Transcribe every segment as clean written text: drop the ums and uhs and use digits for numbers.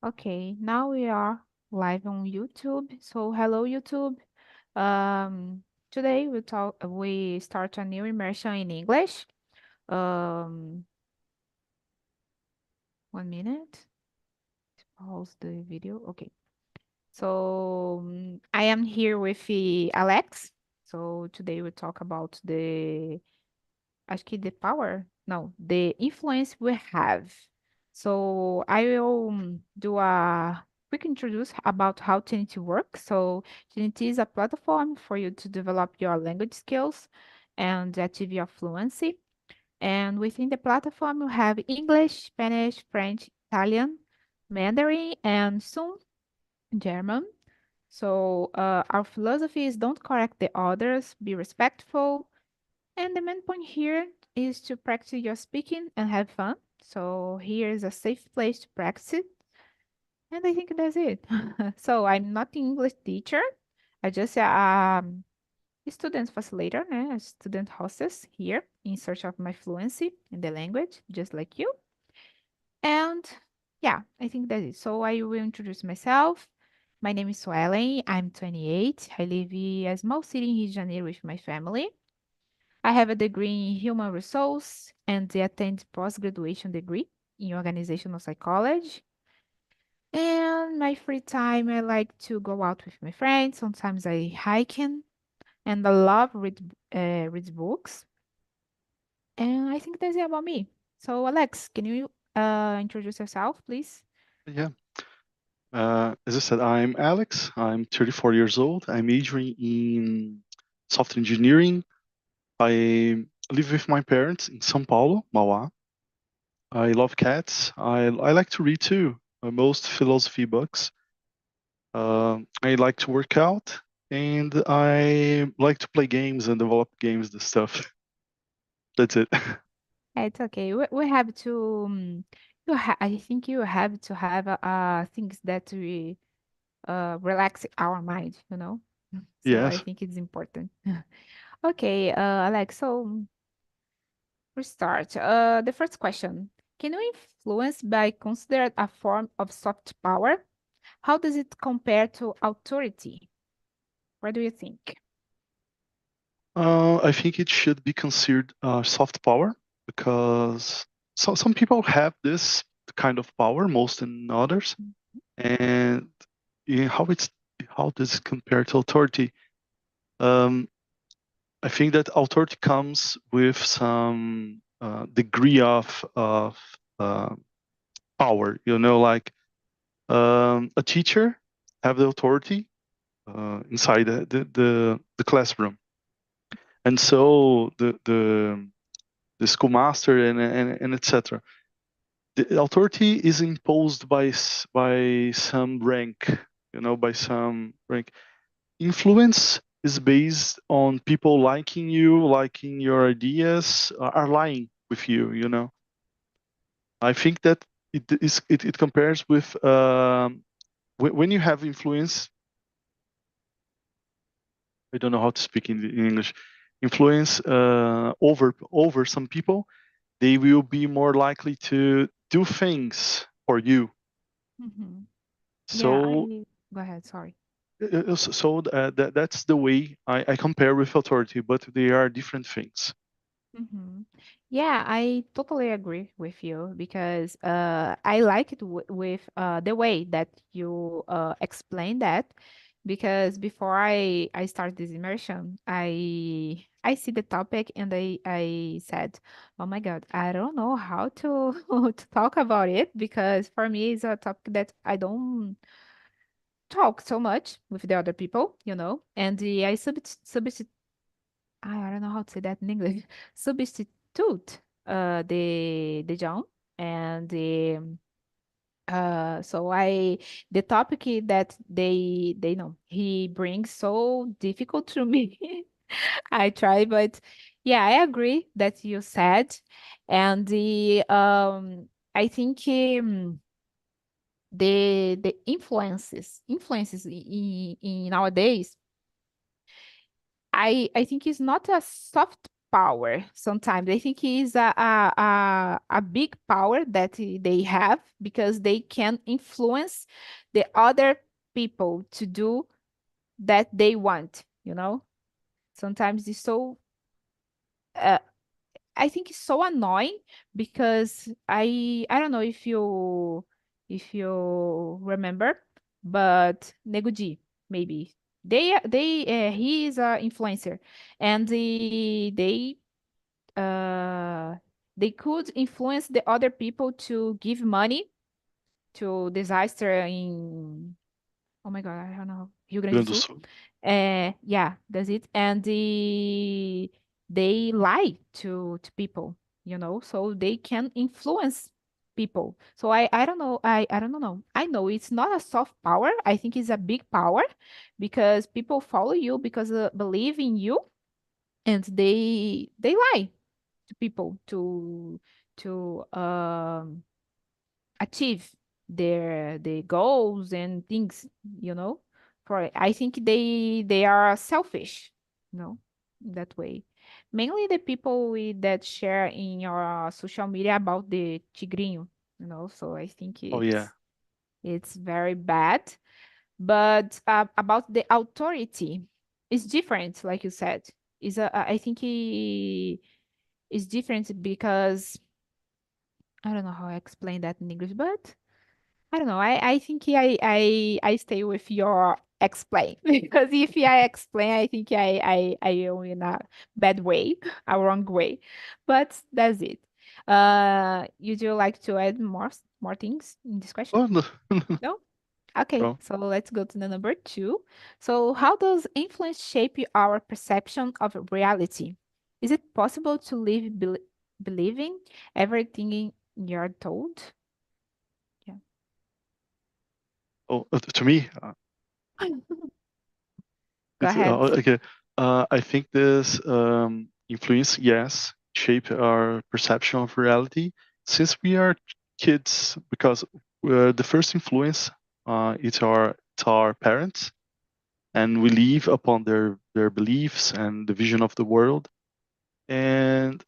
Okay, now we are live on YouTube. So hello YouTube. Um, Today we start a new immersion in English. Um, 1 minute. Pause the video. Okay. So I am here with Alex. So today we talk about acho que the power, no, the influence we have. So I will do a quick introduce about how Trinity works. So Trinity is a platform for you to develop your language skills and achieve your fluency. And within the platform, you have English, Spanish, French, Italian, Mandarin, and soon German. So our philosophy is don't correct the others, be respectful, and the main point here is to practice your speaking and have fun. So here is a safe place to practice it. And I think that's it. So I'm not an English teacher. I just a student facilitator, a student hostess here in search of my fluency in the language, just like you. And yeah, I think that's it. So I will introduce myself. My name is Suelen. I'm 28. I live in a small city in Rio de Janeiro with my family. I have a degree in human resource and attend post-graduation degree in organizational psychology. And my free time, I like to go out with my friends. Sometimes I hiking, and I love read books. And I think that's it about me. So Alex, can you introduce yourself, please? Yeah. As I said, I'm Alex. I'm 34 years old. I'm majoring in software engineering. I live with my parents in São Paulo, Mauá. I love cats. I like to read too, most philosophy books. I like to work out, and I like to play games and develop games and stuff. That's it. It's okay. We have to. I think you have to have things that we relax our mind. So I Yes. think it's important. Okay, Alex, so we start. The first question. Can you influence be considered a form of soft power? How does it compare to authority? What do you think? I think it should be considered soft power because some people have this kind of power, most than others. And how how does it compare to authority? Um, I think that authority comes with some degree of uh, power. Like a teacher have the authority inside the classroom, and so the schoolmaster and etc. The authority is imposed by some rank, by some rank. Influence is based on people liking you, liking your ideas, are lying with you. I think that it compares with when you have influence. I don't know how to speak in English. Influence over some people, they will be more likely to do things for you. Hmm. Yeah, So I go ahead. Sorry. that's the way I compare with authority, but they are different things. Hmm. Yeah, I totally agree with you because I like it with the way that you explain that. Because before I start this immersion, I see the topic and I said, "Oh my God, I don't know how to to talk about it because for me it's a topic that I don't talk so much with the other people, and I substitute I don't know how to say that in English. Substitute the John and so I the topic that they know he brings so difficult to me. I try, but yeah, I agree that you said, and the I think the influences in nowadays I think it's not a soft power sometimes. I think it's a big power that they have because they can influence the other people to do that they want, you know? Sometimes it's so uh, I think it's so annoying because I don't know if you remember, but Nego Di, maybe he is a influencer, and uh they could influence the other people to give money to disaster in, oh my God, I don't know, Rio Grande do Grande do Sul. Sul. Yeah, that's it. And they lie to people, so they can influence people. So I don't know. I don't know. I know it's not a soft power. I think it's a big power because people follow you because believe in you, and they lie to people to achieve their goals and things, you know. For I think they are selfish, in that way. Mainly the people that share in your social media about the tigrinho, So I think Oh yeah. it's very bad. But about the authority, it's different, like you said. I think it's different because I don't know how I explain that in English, but I don't know. I think I stay with your explain because if I explain, I think I am in a bad way, a wrong way. But that's it. You do like to add more things in this question? Oh no. No? Okay, No. so let's go to the number two. So how does influence shape our perception of reality? Is it possible to live believing everything you're told? Yeah. Oh, to me, Go ahead. okay. I think this influence, yes, shape our perception of reality since we are kids. Because the first influence, it's our parents, and we live upon their beliefs and the vision of the world, and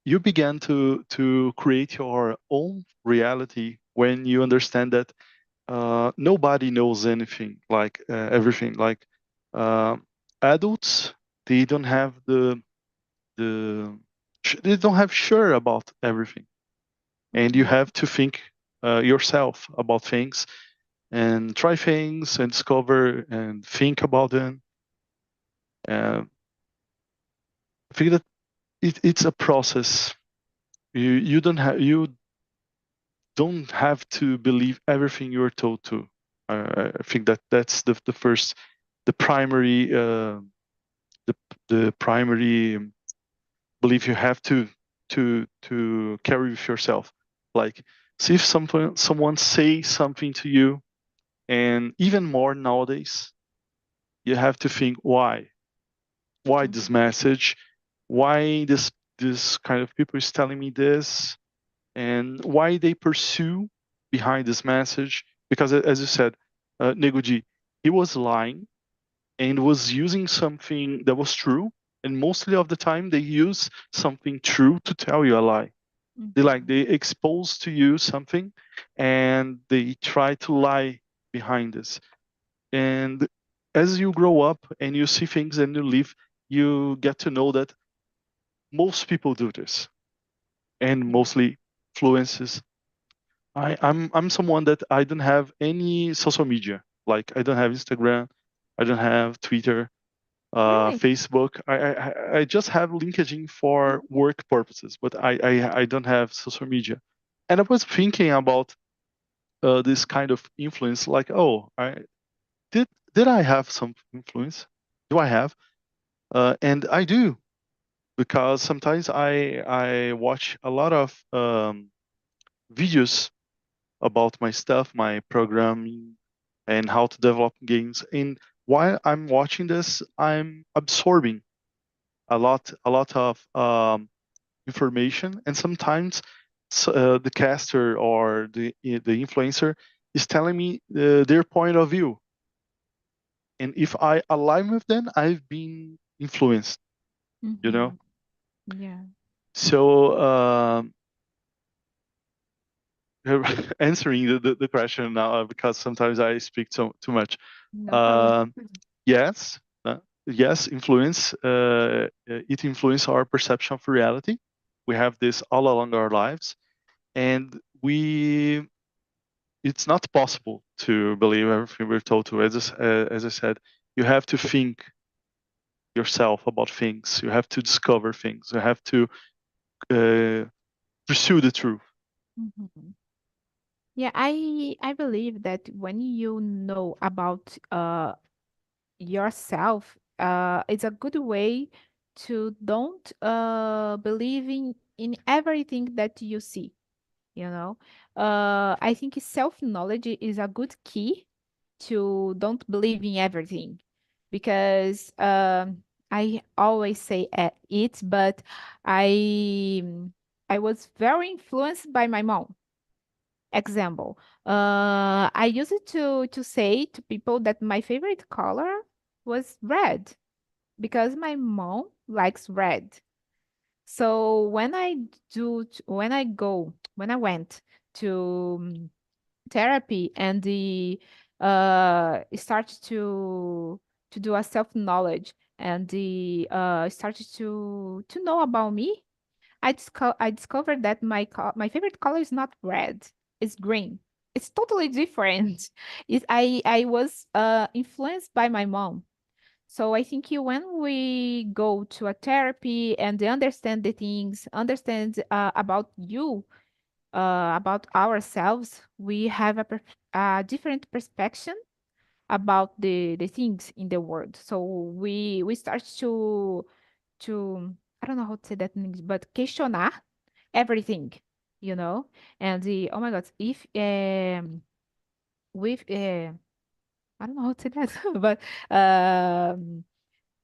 you began to create your own reality when you understand that nobody knows anything, like everything. Like uh, adults, they don't have the they don't have sure about everything, and you Mhm, have to think yourself about things and try things and discover and think about them. Uh, I think that it's a process. You don't have to believe everything you're told to. I think that's the first, the primary the the primary belief you have to carry with yourself. Like, see if someone say something to you, and even more nowadays, you have to think why this mhm, message, why this kind of people is telling me this, and why they pursue behind this message. Because as you said, Neguji, he was lying and was using something that was true, and mostly of the time they use something true to tell you a lie. mhm, They expose to you something, and they try to lie behind this. And as you grow up and you see things and you live, you get to know that most people do this, and yeah. mostly influences. I'm someone that I don't have any social media. Like, I don't have Instagram, I don't have Twitter, Really? Facebook. I just have LinkedIn for work purposes, but I don't have social media. And I was thinking about this kind of influence. Like, oh, I did I have some influence? Do I have? And I do, because sometimes I watch a lot of videos about my stuff, my programming, and how to develop games. And while I'm watching this, I'm absorbing a lot of information, and sometimes the caster or the influencer is telling me their point of view, and if I align with them, I've been influenced. You know, Mhm. Yeah. So answering the question now, because sometimes I speak too much. No problem. Um, yes, yes, influence. It influences our perception of reality. We have this all along our lives, and we. It's not possible to believe everything we're told to. As I said, you have to think yourself about things. You have to discover things. You have to uh, pursue the truth. Mhm. Yeah, I believe that when you know about yourself, it's a good way to don't believe in everything that you see, you know. I think self-knowledge is a good key to don't believe in everything, because I always say it, but I I was very influenced by my mom. Example, I used to say to people that my favorite color was red because my mom likes red. So when I went to therapy and the started to do a self knowledge and the started to know about me, I discovered that my favorite color is not red, it's green. It's totally different. I was influenced by my mom. So I think when we go to a therapy and they understand the things, understand about you, about ourselves, we have a different perspective about the things in the world. So we start to I don't know how to say that in English, but questionar everything, you know. And the oh my God, if with I don't know how to say that, but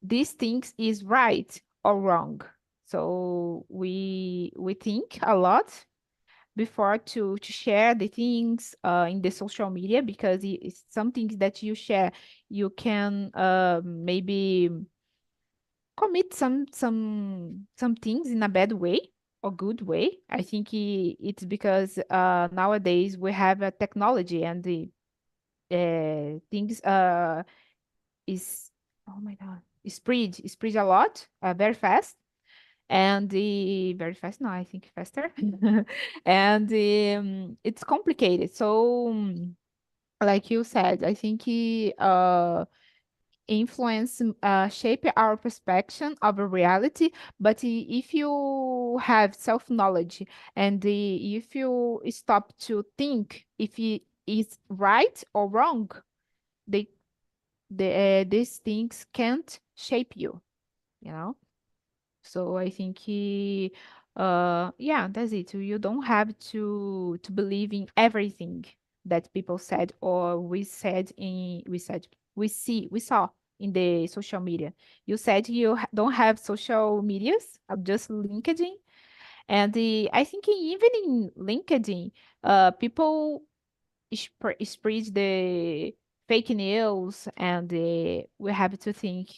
these things is right or wrong. So we think a lot before to share the things in the social media, because it's some things that you share, you can maybe commit some things in a bad way or good way. I think it's because nowadays we have a technology and the things is oh my God, spread a lot very fast, and the very fast, no, I think faster. And it's complicated. So like you said, I think influence shape our perception of a reality. But if you have self-knowledge and if you stop to think if it is right or wrong, they these things can't shape you, you know. So I think yeah, that's it. You don't have to believe in everything that people said or we saw in the social media. You said you don't have social medias, just LinkedIn. And I think even in LinkedIn, people spread the fake news, and we have to think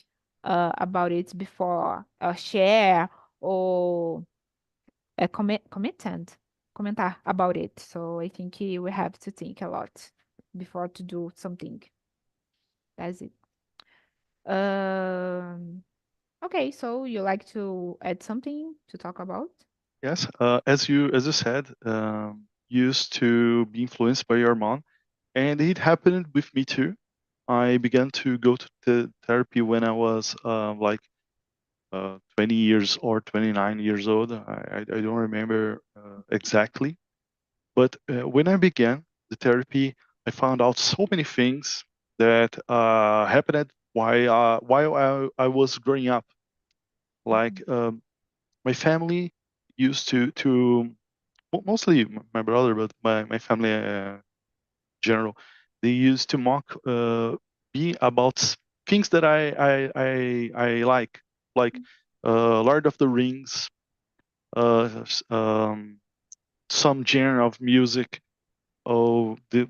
about it before share or commentar about it. So I think we have to think a lot before to do something. That's it. Um, okay, so you like to add something to talk about? Yes, as you said, used to be influenced by your mom, and it happened with me too. I began to go to the therapy when I was like 20 years or 29 years old. I don't remember exactly, but when I began the therapy, I found out so many things that happened while I was growing up. Like Mhm. my family used to mostly my brother, but my family general, they used to mock me about things that I like Lord of the Rings, uh, s- um, some genre of music, oh the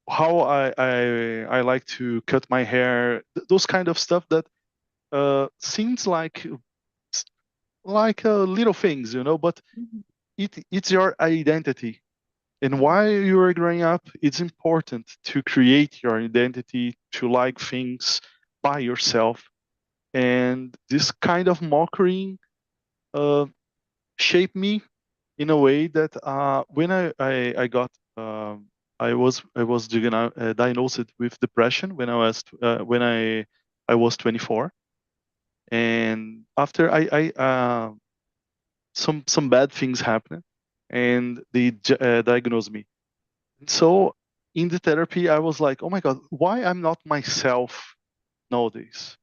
how I like to cut my hair, those kind of stuff that seems like little things, but Mhm. it's your identity. And Yeah. while you are growing up, it's important to create your identity, to like things by yourself. And this kind of mockery uh, shaped me in a way that when I got I was diagnosed with depression when I was 24, and after I some bad things happened, and they diagnosed me. So in the therapy, I was like, oh my God, why I'm not myself nowadays?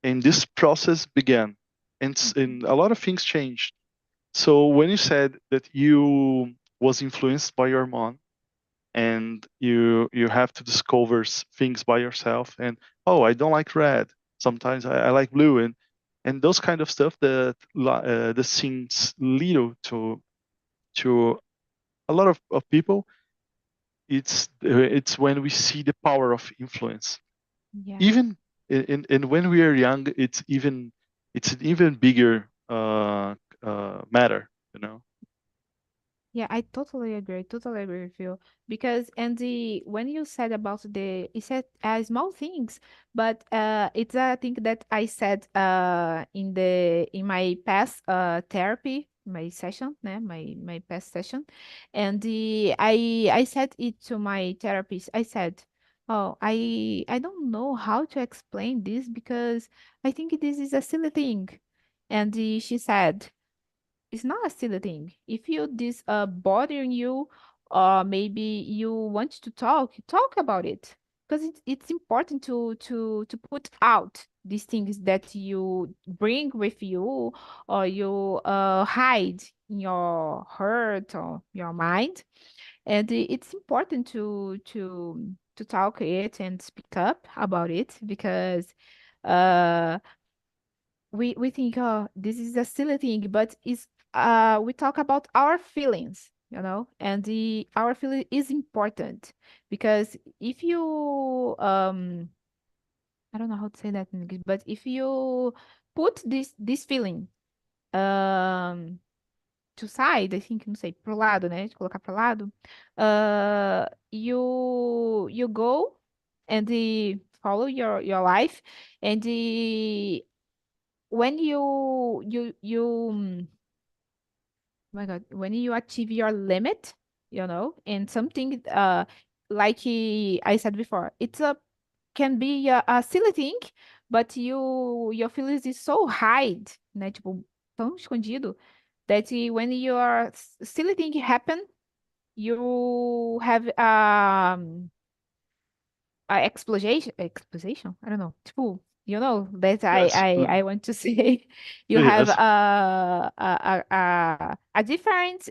And this process began, and a lot of things changed. So when you said that you was influenced by your mom, and you have to discover things by yourself, and oh, I don't like red. Sometimes I like blue, and those kind of stuff that seems little to a lot of people. It's when we see the power of influence. Yeah. Even in when we are young, it's an even bigger matter, you know. Yeah, I totally agree with you. Because Andy, when you said about you said small things, but it's a thing that I said in my past therapy, my session, né? My past session, and I said it to my therapist. I said, "Oh, I don't know how to explain this because I think this is a silly thing," and she said it's not a silly thing. If you this bothering you, or maybe you want to talk, talk about it. Because it's important to put out these things that you bring with you or you hide in your heart or your mind. And it's important to talk it and speak up about it because uh we think, oh, this is a silly thing, but it's we talk about our feelings, and the our feeling is important because if you I don't know how to say that in English, but if you put this feeling um to side, I think, não sei, pro lado, né? De colocar pro lado, you go and follow your life, and when oh my God, when you achieve your limit, and something like I said before, it's a can be a silly thing, but your feelings is so hide, né? Tipo, tão escondido that when your silly thing happen, you have a explosion. I don't know. Tipo, that Yes. I want to say. You have Yes. a different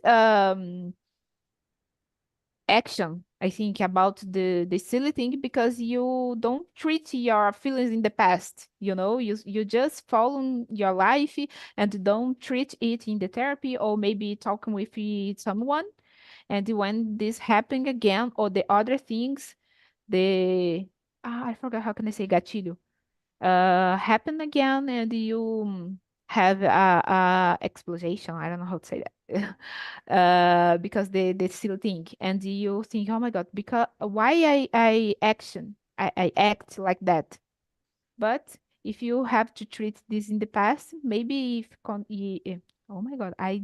action, I think, about the silly thing because you don't treat your feelings in the past. You just follow your life and don't treat it in the therapy or maybe talking with someone. And when this happen again or the other things, the I forgot how can I say gatilho happen again, and you have a explosion. I don't know how to say that. Because the still think, and you think, oh my God, because why I act like that. But if you have to treat this in the past, maybe oh my God, I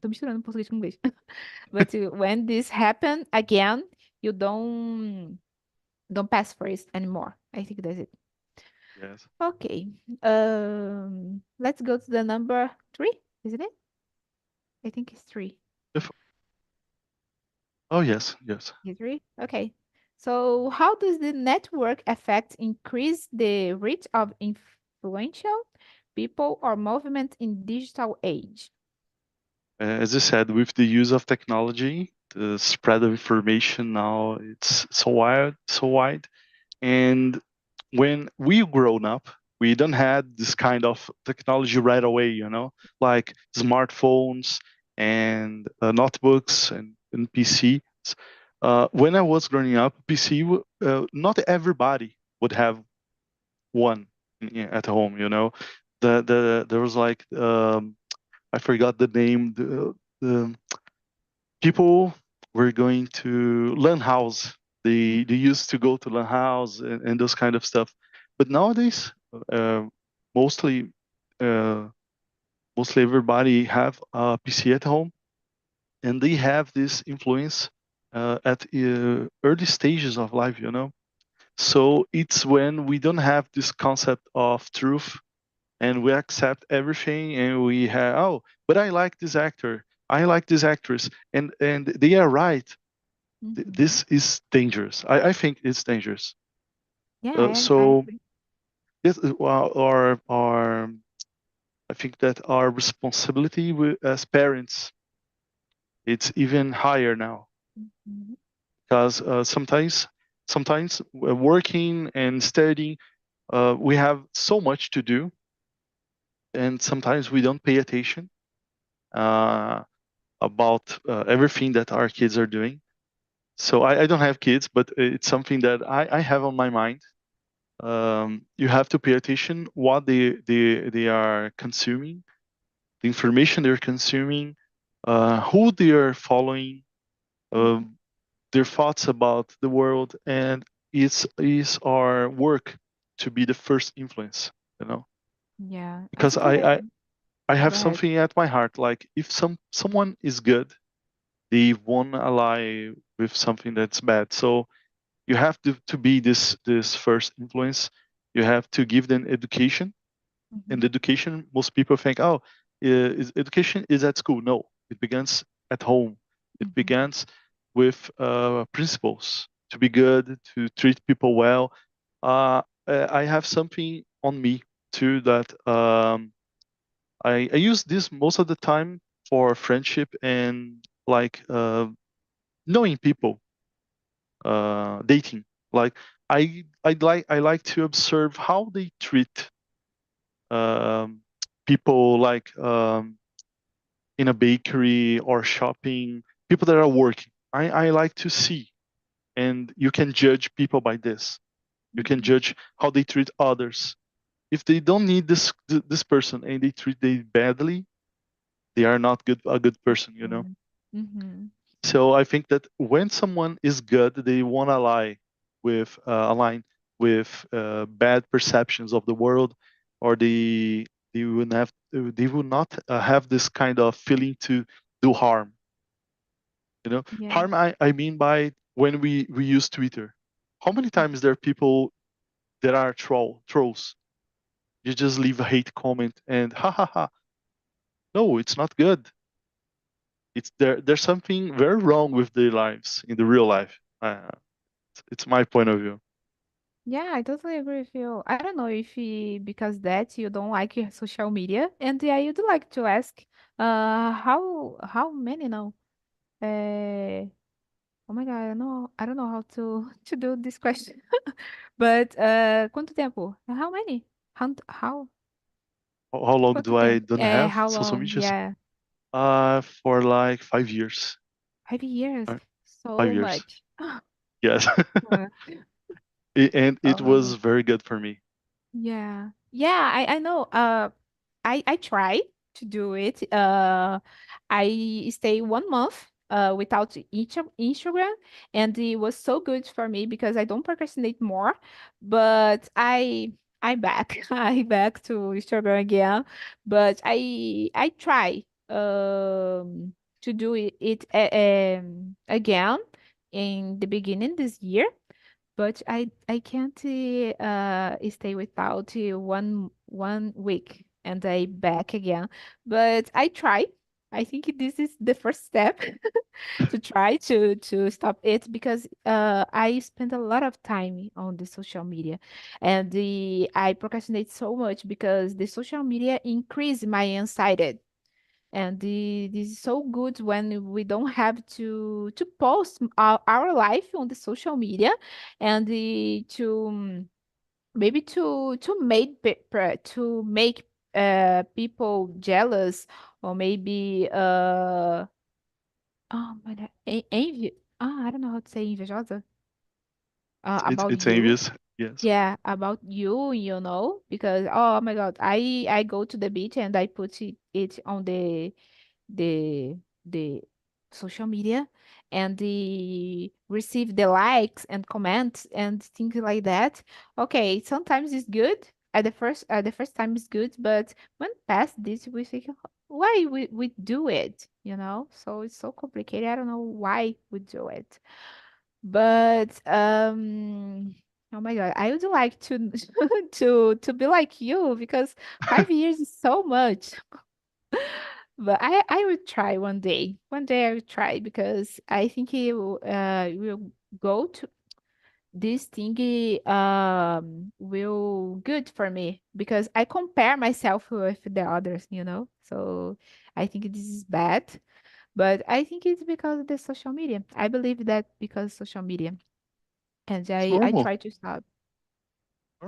tô misturando português com inglês. But when this happen again, you don't pass for it anymore. I think that's it. Yes. Okay. Let's go to the number three, isn't it? I think it's three. If Oh, yes, yes. Is three? Okay. So how does the network effect increase the reach of influential people or movement in digital age? As you said, with the use of technology, the spread of information now it's so wide. And when we grown up, we don't had this kind of technology right away, like smartphones and notebooks and PC. When I was growing up, PC, not everybody would have one at home. There was like I forgot the name. The people were going to LAN house. They used to go to LAN house and those kind of stuff. But nowadays, uh, mostly uh, mostly everybody have a PC at home, and they have this influence at early stages of life. So it's when we don't have this concept of truth, and we accept everything, and we have, oh, but I like this actor, I like this actress, and they are right. Mm-hmm. This is dangerous. I think it's dangerous. Yeah, I So agree. this is our I think that our responsibility as parents, it's even higher now, Mhm. because sometimes working and studying, we have so much to do, and sometimes we don't pay attention uh, about everything that our kids are doing. So I don't have kids, but it's something that I have on my mind. You have to pay attention what they are consuming, the information they're consuming, who they are following, Yeah, um, their thoughts about the world, and it's our work to be the first influence. yeah, I Because totally I agree. I Go have ahead. something at my heart. Like if someone is good, they won't ally with something that's bad. So you have to be this first influence. You have to give them education. And Mm-hmm. education, most people think, oh, education is at school. No, it begins at home. It Mm-hmm. begins with principles to be good, to treat people well. I have something on me too that I use this most of the time for friendship and like knowing people, dating. Like I like to observe how they treat um, people, like in a bakery or shopping, people that are working. I like to see, and you can judge people by this. You can Mm-hmm. judge how they treat others. If they don't need this person and they treat them badly, they are not a good person. Mm-hmm. Mm-hmm. So I think that when someone is good, they won't align with bad perceptions of the world, or they will not have this kind of feeling to do harm. Yeah. Harm. I mean by when we use Twitter. How many times there are people that are trolls? You just leave a hate comment and ha ha ha. No, it's not good. There's something very wrong with their lives in the real life. It's my point of view. Yeah, I totally agree with you. I don't know if because that you don't like your social media, and yeah, you'd like to ask, how many now? Oh my God, I don't know how to to do this question. But quanto tempo? How many? How? How long Quanto do I tempo? don't have How social long? media? Yeah, For like 5 years. 5 years. Uh, So 5 years. much. Yes. Uh, And it Oh my was God. very good for me. Yeah. Yeah, I know. I try to do it. I stay 1 month without each Instagram, and it was so good for me because I don't procrastinate more. But I back I back to Instagram again. But I try to do it again in the beginning this year, but I can't stay without one week and I back again. But I try. I think this is the first step to try to stop it because I spend a lot of time on the social media, and I procrastinate so much because the social media increase my anxiety, and this is so good when we don't have to post our life on the social media, and to maybe to make people jealous, or maybe envy. I don't know how to say invejosa It's about it's you. envious. Yes. Yeah, about you, because oh my God, I go to the beach and I put it on the the social media and the receive the likes and comments and things like that. Okay, sometimes it's good. At the first time it's good, but when past this we think why we do it, So it's so complicated. I don't know why we do it. But oh my God, I would like to to be like you because 5 years is so much. But I will try one day. One day I will try because I think it will go to this thingy will good for me because I compare myself with the others. So I think this is bad, but I think it's because of the social media. I believe that because social media, and It's I normal. try to stop.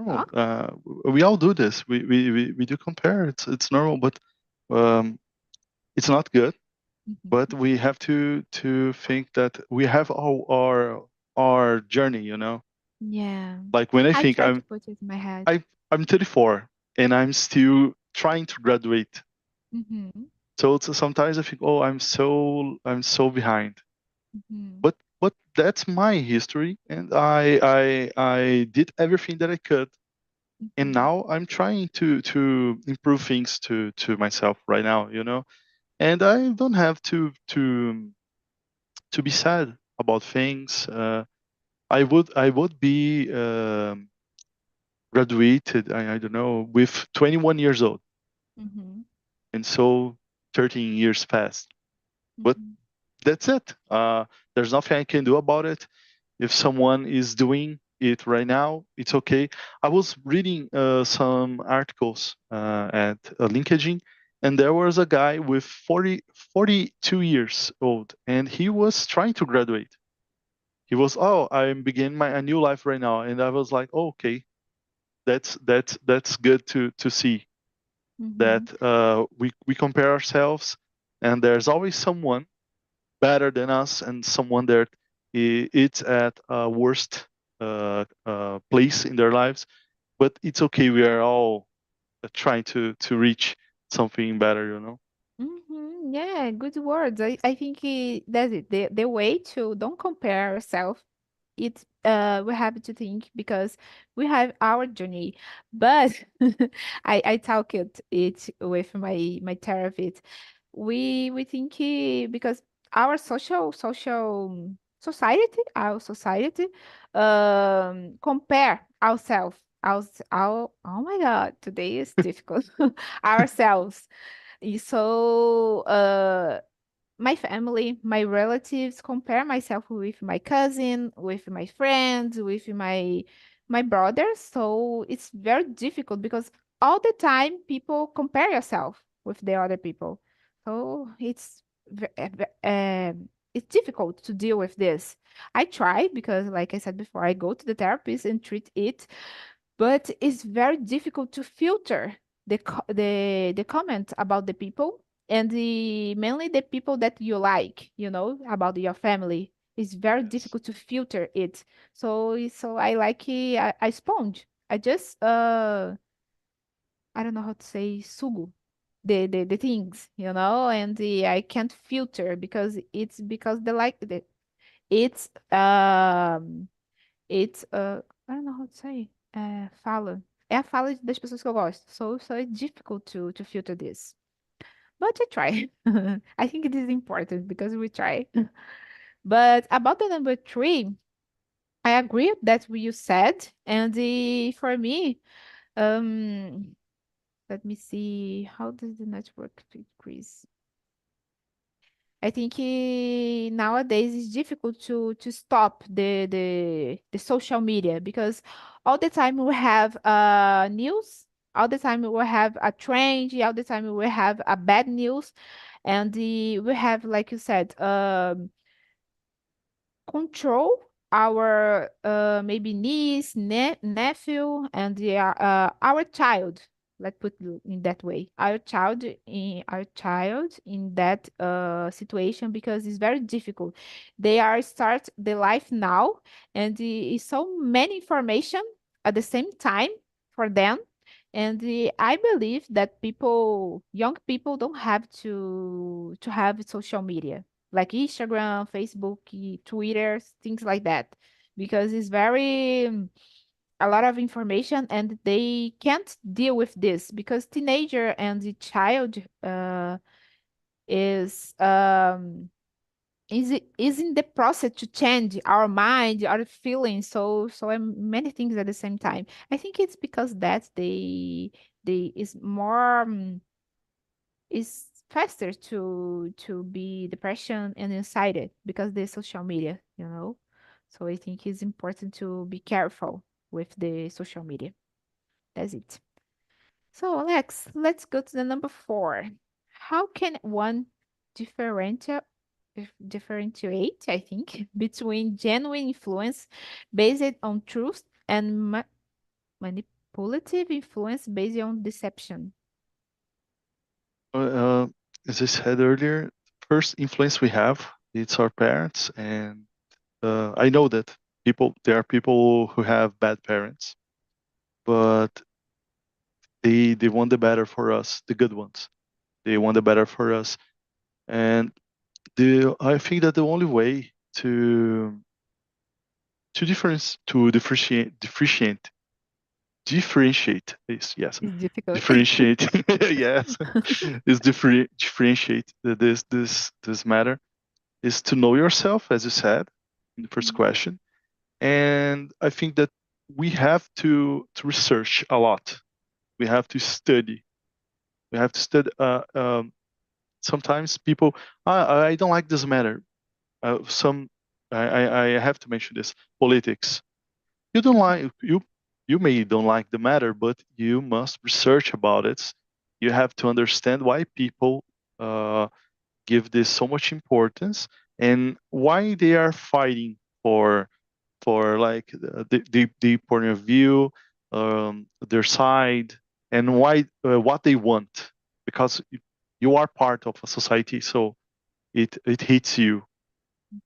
Huh? Normal. We all do this. We do compare. It's normal, but um, it's not good. But Mhm. we have to think that we have our journey. Yeah, Like when I I think try to put it in my head. I'm 34 and I'm still trying to graduate. Mm-hmm. So sometimes I think, oh, I'm so behind. Mm-hmm. But that's my history, and I did everything that I could, and Mm-hmm. now I'm trying to improve things to myself right now. And I don't have to be sad about things. I would be graduated. I don't know, with 21 years old, Mm-hmm. and so 13 years passed. But Mm-hmm. that's it. There's nothing I can do about it. If someone is doing it right now, it's okay. I was reading some articles at LinkedIn, and there was a guy with 42 years old, and he was trying to graduate. He was, oh, I'm beginning a new life right now, and I was like, oh, okay, that's good to see that Mm-hmm. we compare ourselves, and there's always someone better than us and someone that it's at a worst place in their lives, but it's okay, we are all trying to reach something better. Mm-hmm. Yeah, good words. I think that's it. The way to don't compare ourselves. It's we have to think because we have our journey. But I talk it with my therapist. We think because our society compare ourselves our oh my God, today is difficult ourselves. So my family, my relatives compare myself with my cousin, with my friends, with my brothers. So it's very difficult because all the time people compare yourself with the other people. So it's difficult to deal with this. I try because, like I said before, I go to the therapist and treat it, but it's very difficult to filter the comments about the people and mainly the people that you like, about your family. It's very Yes. difficult to filter it. So I like a sponge. I just I don't know how to say sugo the things, and I can't filter because the like the it's it's I don't know how to say. Fala. É a fala das pessoas que eu gosto. So it's difficult to filter this. But I try. I think it is important because we try. But about the number three, I agree that what you said. And for me, um, let me see. How does the network increase? I think nowadays it's difficult to stop the social media because all the time we have news, all the time we have a trend, all the time we have a bad news, and we have, like you said, control our maybe niece, nephew, and our child. Let's put it in that way. Our child in that situation because it's very difficult. They are start the life now, and it's so many information. at the same time for them. And I believe that young people don't have to have social media like Instagram, Facebook, Twitter, things like that, because it's very a lot of information and they can't deal with this because teenager and the child is is in the process to change our mind, our feelings, many things at the same time. I think it's because that they is more is faster to be depression and anxiety because the social media, you know. So I think it's important to be careful with the social media. That's it. So, Alex, let's go to the number four. How can one differentiate, differentiate, I think, between genuine influence based on truth and manipulative influence based on deception? Uh, as I said earlier, first influence we have it's our parents, and I know that there are people who have bad parents, but they want the better for us, the good ones. They want the better for us, and the I think that the only way to differentiate is yes It's difficult. differentiate yes is differentiate this matter is to know yourself, as you said in the first question. And I think that we have to research a lot. We have to study. We have to study. Sometimes people, I don't like this matter. Some, I have to mention this. Politics. You don't like you may don't like the matter, but you must research about it. You have to understand why people uh, give this so much importance and why they are fighting for like the point of view, their side, and why what they want, because you are part of a society, so it hits you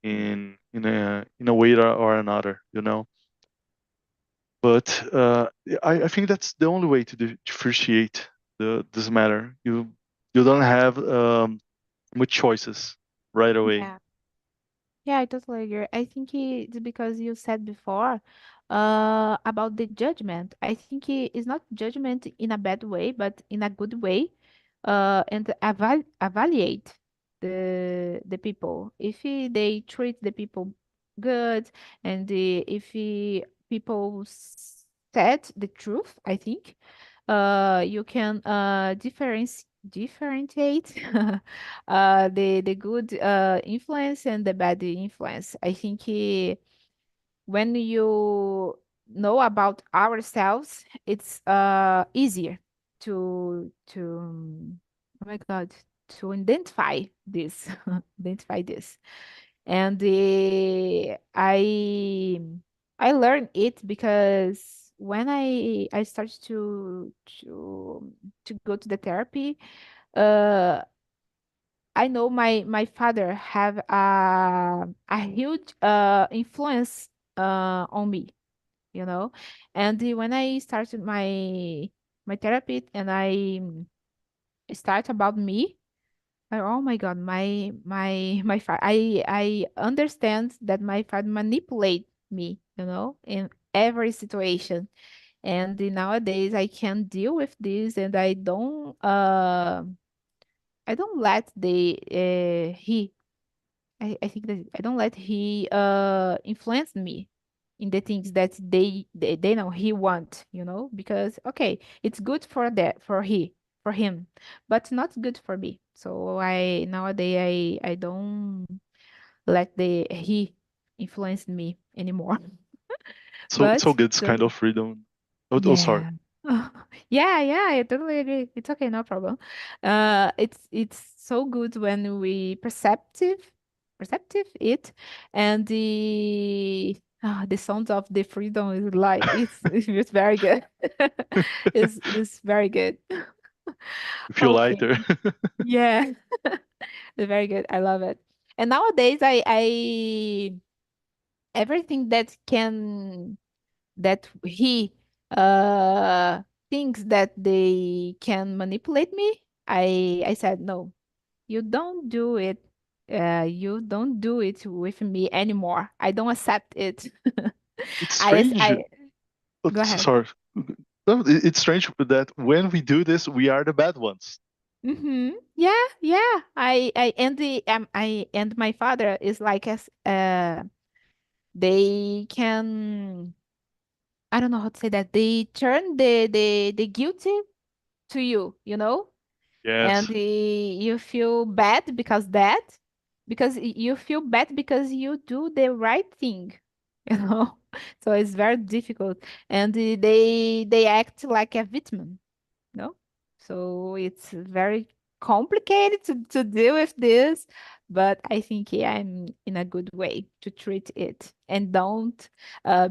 in a way or another, you know. But I think that's the only way to differentiate this matter. You don't have much choices right away. Yeah. Yeah, I totally agree. I think it's because you said before about the judgment. I think it's not judgment in a bad way, but in a good way, and evaluate the people. If they treat the people good, and if people said the truth, I think you can differentiate the good influence and the bad influence. I think when you know about ourselves, it's easier to oh my God, to identify this identify this. And I learned it because when I started to go to the therapy, uh I know my father have a huge influence on me, you know. And when I started my therapy and I start about me, oh my God, my father, I understand that my father manipulate me, you know, in every situation. And nowadays I can deal with this, and I don't let the he I think that I don't let he influence me in the things that they know he want, you know, because okay, it's good for that for him, but not good for me. So I nowadays I don't let the he influence me anymore. So But it's kind the of freedom. Oh, sorry. yeah. Yeah, yeah, I totally agree. It's okay, no problem. It's so good when we perceptive it, and the sound of the freedom is like it's very good. It's very good. You feel Okay. lighter. Yeah, it's very good. I love it. And nowadays I everything that can that he uh things that they can manipulate me, I said no. You don't do it. You don't do it with me anymore. I don't accept it. It's I strange. I Go ahead. Sorry. No, it's strange that when we do this, we are the bad ones. Mm-hmm. Yeah, yeah. I and my father is like as they can, I don't know how to say that. They turn the guilty to you, you know? And Yes. you feel bad because that, because you feel bad because you do the right thing, you know? So it's very difficult. And they act like a victim, no? So it's very complicated to deal with this, but I think yeah, I'm in a good way to treat it and don't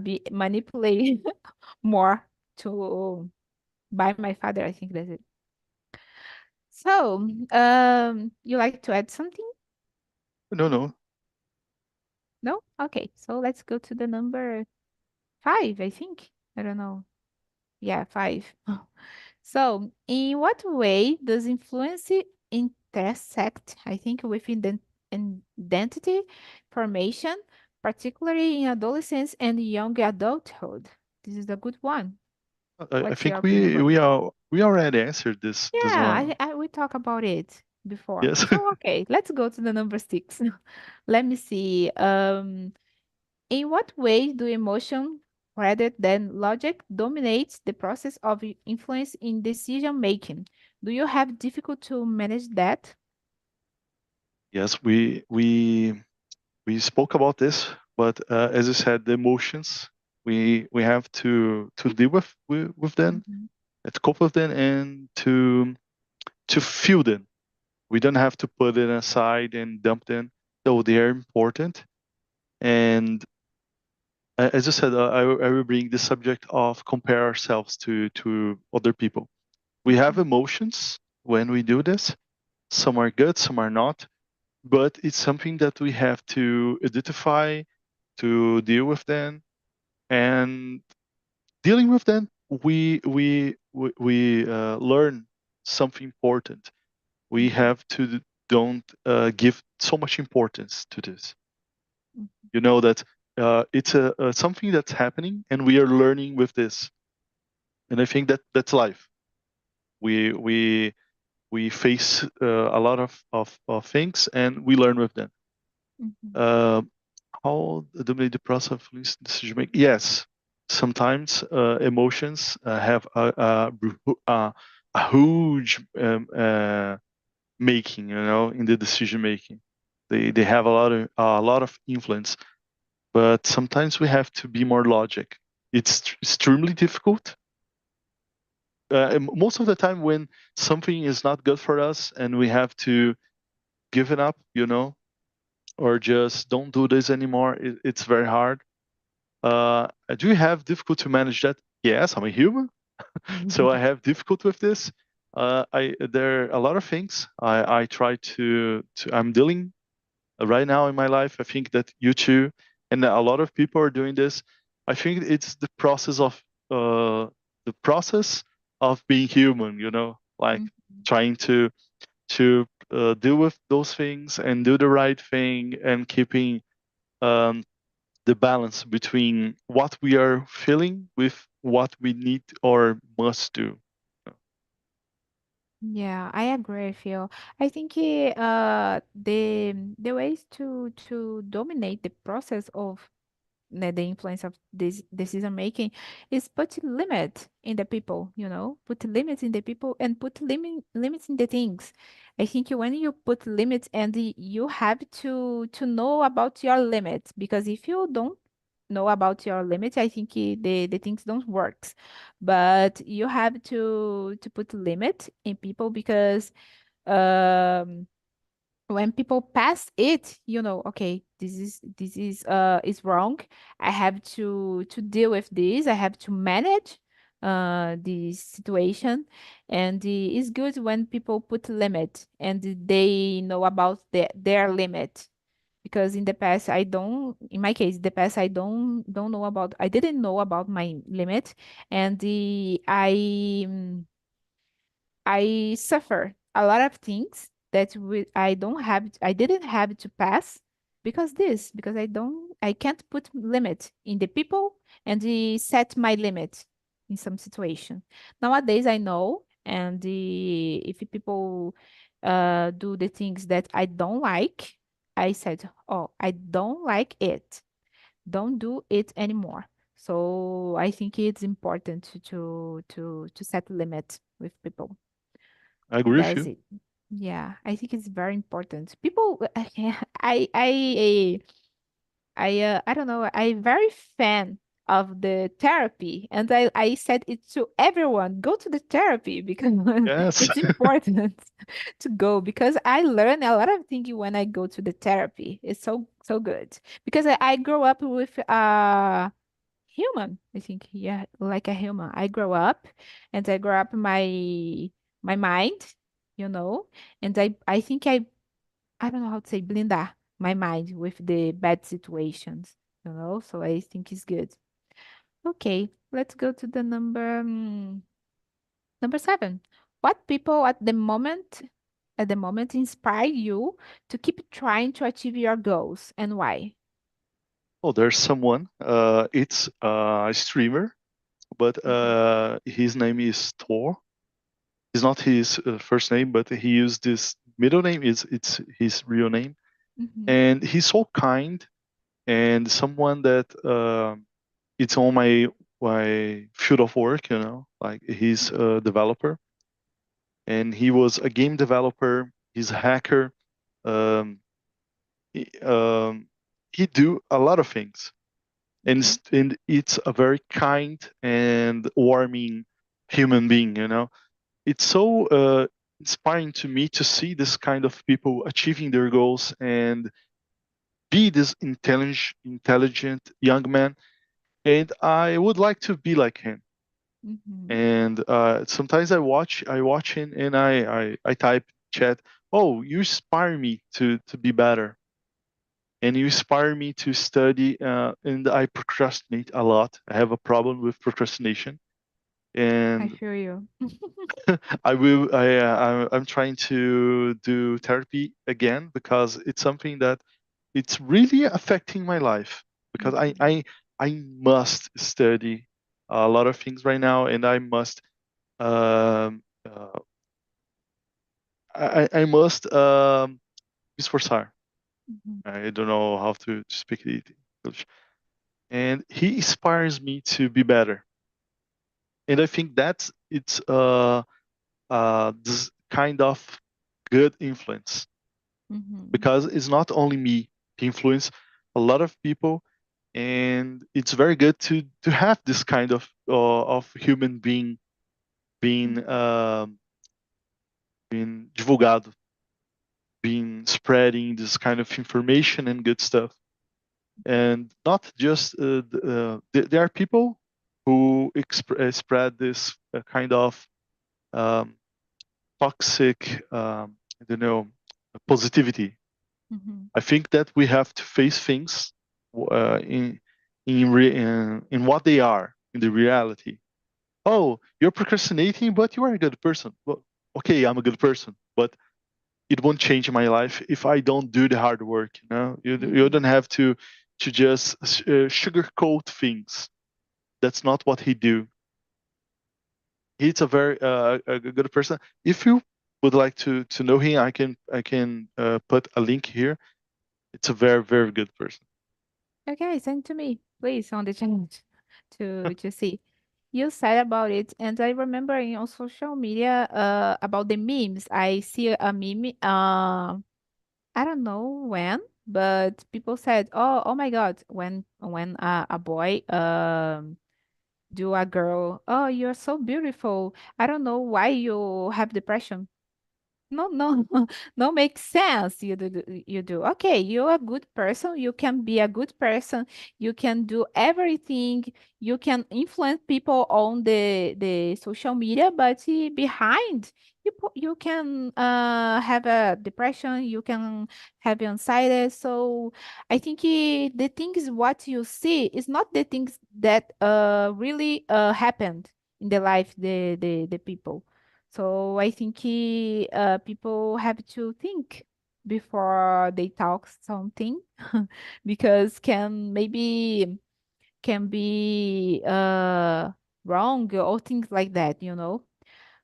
be manipulated more to by my father. I think that's it. So, you like to add something? No, no. No? Okay, so let's go to the number five, I think. I don't know. Yeah, five. So, in what way does influence intersect, I think, with identity formation, particularly in adolescence and young adulthood? This is a good one. I What's your think opinion about it? we already answered this Yeah, one. we talked about it before. Yes. So, okay, let's go to the number six. Let me see. In what ways do emotion rather than logic dominates the process of influence in decision making? Do you have difficult to manage that? Yes, we spoke about this, but as you said, the emotions we have to deal with them, Mhm, to cope with them, and to feel them. We don't have to put it aside and dump them, though they are important. And as you said, I will bring the subject of compare ourselves to other people. We have mhm, emotions when we do this. Some are good, some are not, but it's something that we have to identify, to deal with them, and dealing with them, we learn something important. We mhm, have to don't give so much importance to this. mhm, You know that it's a something that's happening, and we are learning with this. And I think that that's life. We we we face a lot of things, and we learn with them. mhm, Uh, how dominate the process of decision making? Yes, sometimes emotions have a huge making, in the decision making. They have a lot of influence, but sometimes we have to be more logic. It's extremely difficult. And most of the time, when something is not good for us and we have to give it up, or just don't do this anymore, it's very hard. Do you have difficult to manage that? Yes, I'm a human, so I have difficult with this. I There are a lot of things I try to I'm dealing right now in my life. I think that you too, and a lot of people are doing this. I think it's uh, the process of being human. Like mhm. trying to deal with those things and do the right thing and keeping um, the balance between what we are feeling with what we need or must do. Yeah, I agree with you. I think the ways to dominate the process of the influence of this decision making is put limit in the people, put limits in the people and put limits in the things. I think when you put limits and you have to know about your limits, because if you don't know about your limits, I think the things don't work. But you have to put limit in people because um when people pass it, okay, this is wrong. I have to deal with this. I have to manage this situation. And it's good when people put limit and they know about their limit. because in the past I don't, in my case, the past I don't know about, I didn't know about my limit, and I suffer a lot of things that I didn't have to pass because I can't put limit in the people and set my limit in some situation. Nowadays I know, and if people do the things that I don't like, I said, oh, I don't like it. Don't do it anymore. So I think it's important to set limits with people. I agree with That's you. it. Yeah, I think it's very important. People, I don't know. I'm very fan of the therapy, and I said it to everyone. Go to the therapy because Yes, it's important to go because I learn a lot of things when I go to the therapy. It's so good because I grew up with human. I think, yeah, like a human. I grow up and I grow up my mind, you know, and I think I don't know how to say blindar my mind with the bad situations, you know. So I think it's good. Okay, let's go to the number 7. What people at the moment inspire you to keep trying to achieve your goals and why? oh, there's someone. It's a streamer, but Mm-hmm. his name is Thor. It's not his first name, but he used this middle name. It's his real name, Mm-hmm. and he's so kind and someone that it's on my field of work. Like he's a developer, and he was a game developer. He's a hacker. Um, he, um, he do a lot of things, and Mm-hmm. it's a very kind and warming human being. It's so inspiring to me to see this kind of people achieving their goals and be this intelligent young man. And I would like to be like him. Mm-hmm. And sometimes I watch him, and I type chat, oh, you inspire me to be better, and you inspire me to study. And I procrastinate a lot. I have a problem with procrastination, I and feel you. I'm trying to do therapy again because it's something that it's really affecting my life, because I Mm-hmm. I I must study a lot of things right now, and I must um, uh, I must esforçar. Mm-hmm. I don't know how to speak it in English, and he inspires me to be better, and I think that's it's this kind of good influence, Mm-hmm. because it's not only me, he influence a lot of people, and it's very good to have this kind of human being being being divulgado, being spreading this kind of information and good stuff, and not just there are people who spread this kind of um, toxic I don't know, positivity. Mm-hmm. I think that we have to face things in what they are in the reality. Oh, you're procrastinating, but you are a good person. Well, okay, I'm a good person, but it won't change my life if I don't do the hard work. You don't Mm-hmm. have to just sugarcoat things. That's not what he do. He's a very a good person. If you would like to know him, I can put a link here. It's a very very good person. Okay, send to me, please, on the chat to see. You said about it, and I remember in on social media about the memes. I see a meme. I don't know when, but people said, "Oh my God, when a boy do a girl, oh, you're so beautiful. I don't know why you have depression." No, no, no makes sense. You do. Okay, you're a good person. You can be a good person. You can do everything. You can influence people on the social media, but behind you can have a depression. You can have anxiety. So I think the things what you see is not the things that really happened in the life the people. So I think people have to think before they talk something because can be wrong or things like that.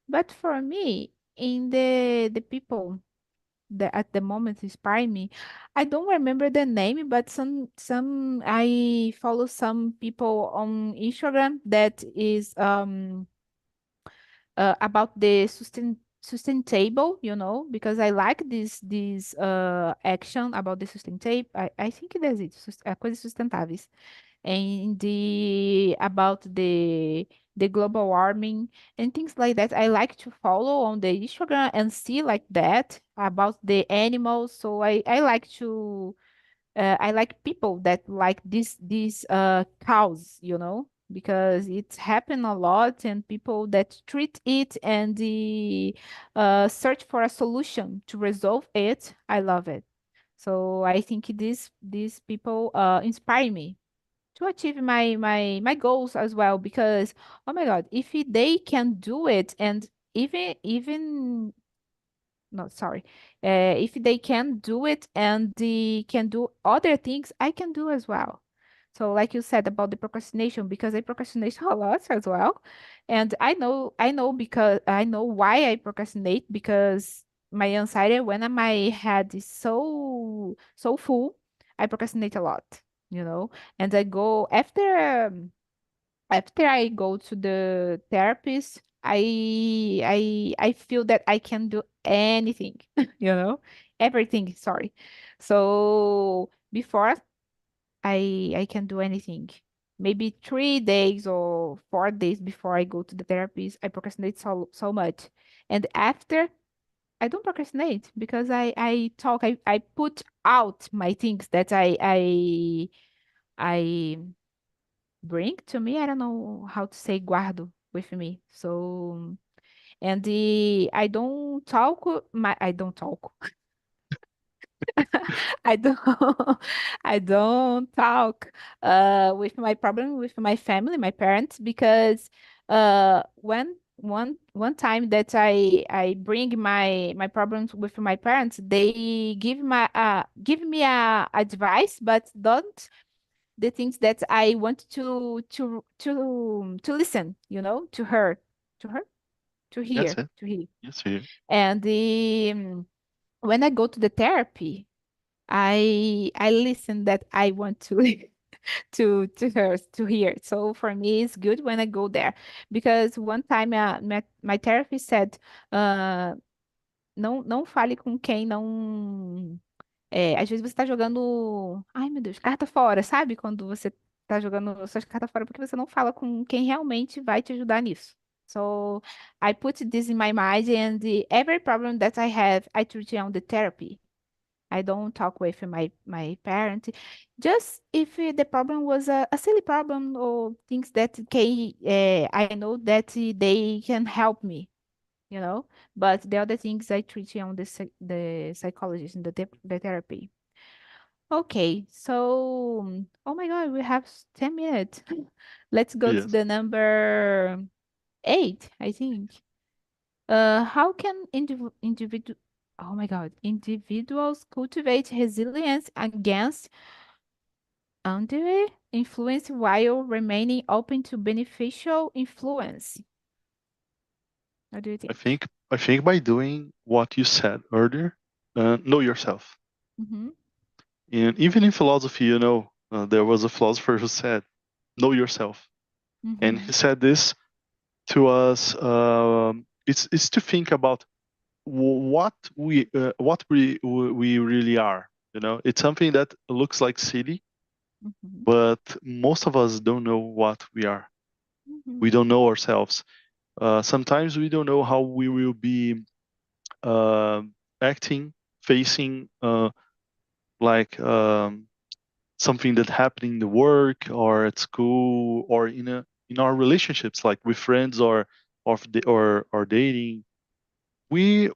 But for me, in the people that at the moment inspire me, I don't remember the name, but some I follow some people on Instagram that is about the sustainable, because I like this action about the sustainable. I think that's it, coisas sustentáveis, and the about the global warming and things like that. I like to follow on the Instagram and see like that about the animals. So I like to I like people that like this cause, because it's happened a lot, and people that treat it and the search for a solution to resolve it. I love it. So I think these people inspire me to achieve my goals as well, because oh my God, if they can do it, and even no, sorry. If they can do it and they can do other things, I can do as well. So, like you said about the procrastination, because I procrastinate a lot as well, and I know because I know why I procrastinate, because my anxiety when my head is so full, I procrastinate a lot, and I go after I go to the therapist, I feel that I can do anything, everything, sorry. So before I can do anything. Maybe 3 days or 4 days before I go to the therapist, I procrastinate so much. And after I don't procrastinate because I talk, I put out my things that I bring to me. I don't know how to say guardo with me. So, and I don't talk. I don't I don't talk with my problem with my family, my parents, because when one time that I bring my problems with my parents, they give me a advice, but don't the things that I want to listen, to her, That's it. to hear. Yes, you. And when I go to the therapy, I listen that I want to to her to hear. So for me, it's good when I go there, because one time my therapist said, uh, não fale com quem não. Às vezes você tá jogando. Ai, meu Deus, carta fora, sabe? Quando você tá jogando suas cartas fora porque você não fala com quem realmente vai te ajudar nisso. So I put this in my mind, and every problem that I have, I treat it on the therapy. I don't talk with my parent. Just if the problem was a silly problem or things that I know that they can help me. But the other things I treat on the psychologist and the therapy. Okay, so oh my God, we have 10 minutes. Let's go to Yes. the number 8, I think. How can oh my God, individuals cultivate resilience against undue influence while remaining open to beneficial influence? What do you I think? think I think by doing what you said earlier, know yourself. Mm-hmm. And even in philosophy, there was a philosopher who said, "Know yourself," and Mm-hmm. he said this to us. It's to think about what we really are. It's something that looks like silly, Mm-hmm. but most of us don't know what we are. Mm-hmm. We don't know ourselves. Sometimes we don't know how we will be acting, facing like something that happened in the work or at school or in our relationships, like with friends or dating. We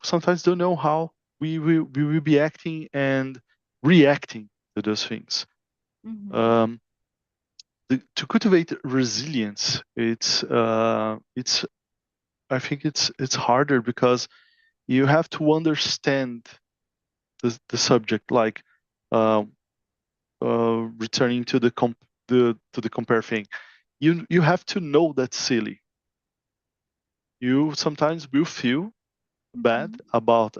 sometimes don't know how we will be acting and reacting to those things. Mm-hmm. Um, to cultivate resilience, it's I think it's harder because you have to understand the subject, like uh, returning to the compare thing. You have to know that's silly. You sometimes will feel bad Mm-hmm. about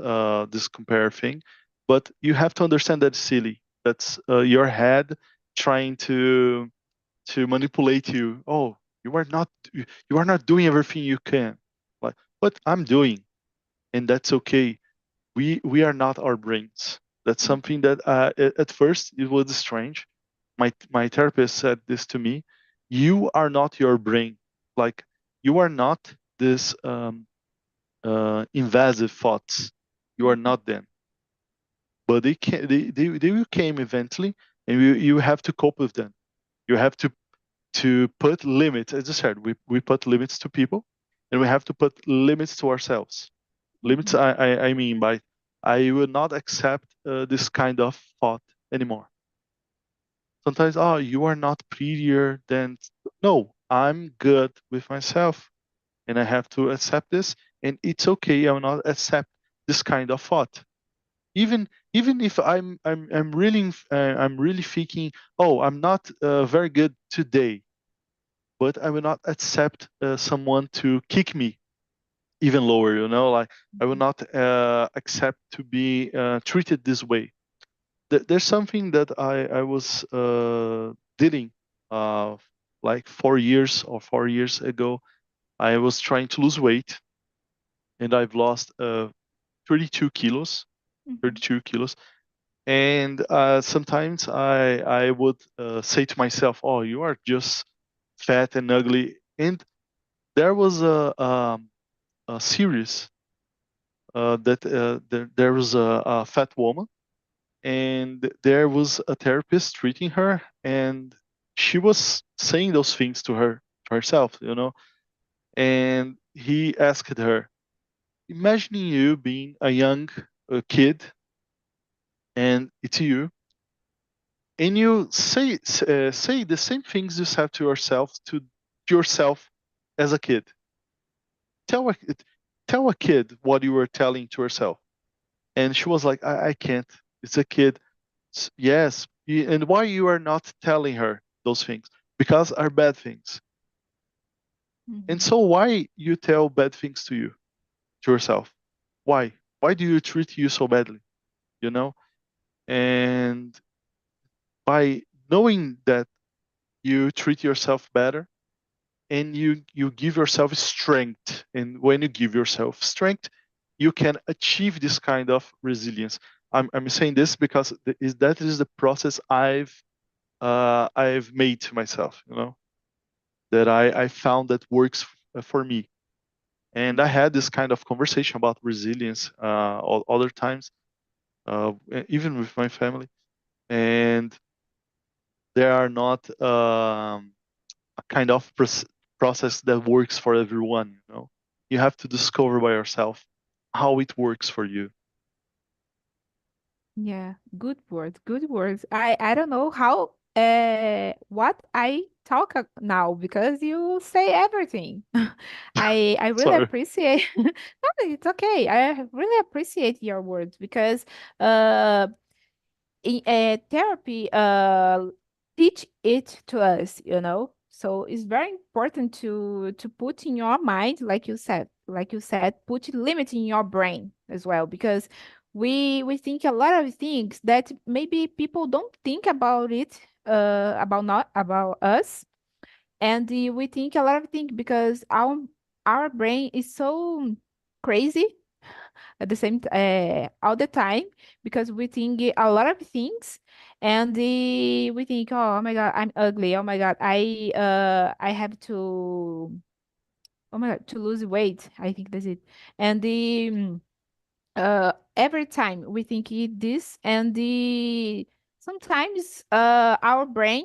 this compare thing, but you have to understand that's silly. That's your head trying to manipulate you. Oh, you are not doing everything you can. Like, but I'm doing, and that's okay. We are not our brains. That's something that at first it was strange. My therapist said this to me. You are not your brain. Like, you are not this invasive thoughts. You are Mm-hmm. not them. But they will came eventually, and you have to cope with them. You have to put limits. As I said, we put limits to people, and we have to put limits to ourselves. Limits, Mm-hmm. I mean by I will not accept this kind of thought anymore. Sometimes, oh, you are not prettier than. No, I'm good with myself, and I have to accept this. And it's okay. I will not accept this kind of thought. Even if I'm really thinking, oh, I'm not very good today, but I will not accept someone to kick me even lower. Like, I will not accept to be treated this way. There's something that I was dealing uh, like 4 years or 4 years ago. I was trying to lose weight, and I've lost 32 kilos. Mm-hmm. 32 kilos. And sometimes I would say to myself, "Oh, you are just fat and ugly." And there was a series that there was a fat woman, and there was a therapist treating her, and she was saying those things to herself. And he asked her, imagining you being a young kid, and it's you, and you say the same things you said to yourself as a kid. Tell a kid what you were telling to yourself. And she was like, I can't. It's a kid. Yes. And why you are not telling her those things? Because are bad things. And Mm-hmm. so why you tell bad things to yourself? Why? Why do you treat you so badly? You know? And by knowing that you treat yourself better, and you give yourself strength, and when you give yourself strength, you can achieve this kind of resilience. I'm saying this because that is the process I've made to myself, that I found that works for me. And I had this kind of conversation about resilience other times, even with my family. And there are not a kind of process that works for everyone. You have to discover by yourself how it works for you. Yeah, good words, good words. I don't know how what I talk now because you say everything. I really Sorry. appreciate. No, it's okay. I really appreciate your words because uh therapy teach it to us, so it's very important to put in your mind, like you said, put limit in your brain as well, because we think a lot of things that maybe people don't think about it, about not about us, and we think a lot of things because our brain is so crazy at the same all the time, because we think a lot of things, and we think, oh my god, I'm ugly, oh my god, I have to, oh my god, to lose weight, I think that's it. And the every time we think this, and the sometimes our brain,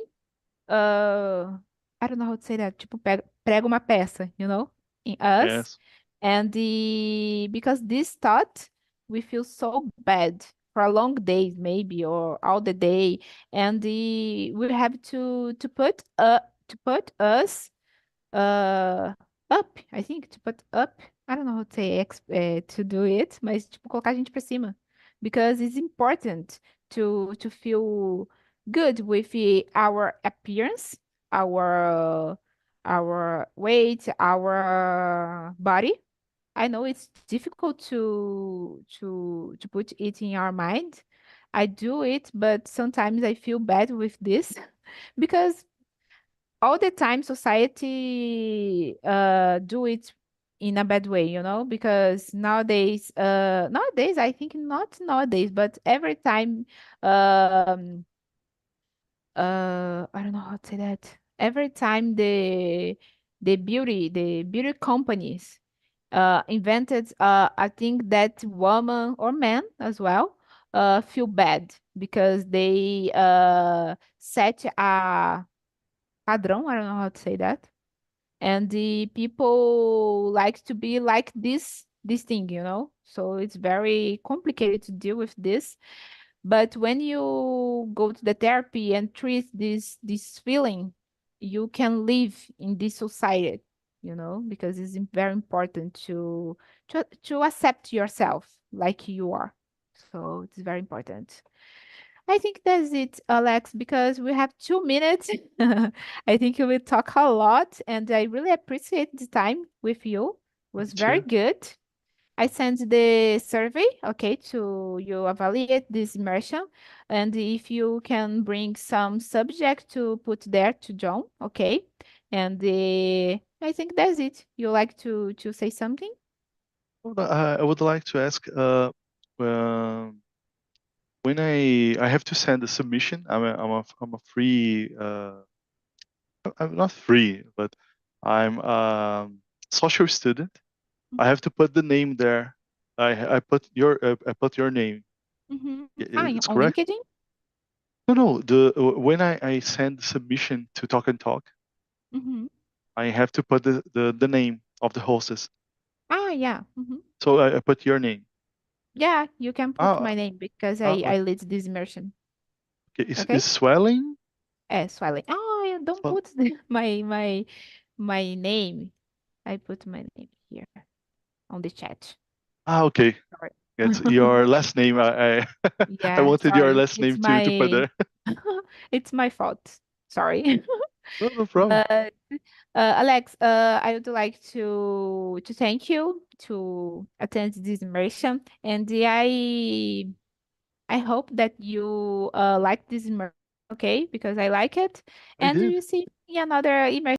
uh I don't know how to say that, tipo, prega uma peça, in us. Yes. And because this thought, we feel so bad for a long days, maybe, or all the day. And we have to put us up, I think, to put up. I don't know how to say to do it, mas tipo colocar a gente pra cima, because it's important to feel good with our appearance, our our weight, our body. I know it's difficult to put it in our mind. I do it, but sometimes I feel bad with this because all the time society do it in a bad way, because nowadays I think, not nowadays, but every time, um I don't know how to say that, every time the beauty companies invented, I think that woman or man as well feel bad because they set a padrão, I don't know how to say that, and the people like to be like this thing, so it's very complicated to deal with this. But when you go to the therapy and treat this feeling, you can live in this society, because it's very important to accept yourself like you are. So it's very important. I think that's it, Alex, because we have 2 minutes. I think we will talk a lot, and I really appreciate the time with you. It Me was very too. good. I sent the survey, okay, to you evaluate this immersion, and if you can bring some subject to put there to John, okay, and I think that's it. You like to say something? Well, I would like to ask, um, when I have to send a submission, I'm a free, I'm not free, but I'm social student. I have to put the name there. I put your name. Mm-hmm. It's On correct? LinkedIn? No, no. The when I send the submission to Talk and Talk, Mm-hmm. I have to put the name of the hostess. Yeah. Mm-hmm. So I put your name. Yeah, you can put Ah, my name because I okay. lead this immersion. Is Okay? swelling? Swelling. Oh, you don't Swell- put my name. I put my name here on the chat. Okay. Sorry. It's your last name. I Yeah, wanted your sorry. last name It's to put my there. it's my fault. Sorry. No, no problem. But Alex, I would like to thank you to attend this immersion, and I hope that you like this immersion, okay? Because I like it. I And did. you see in another immersion.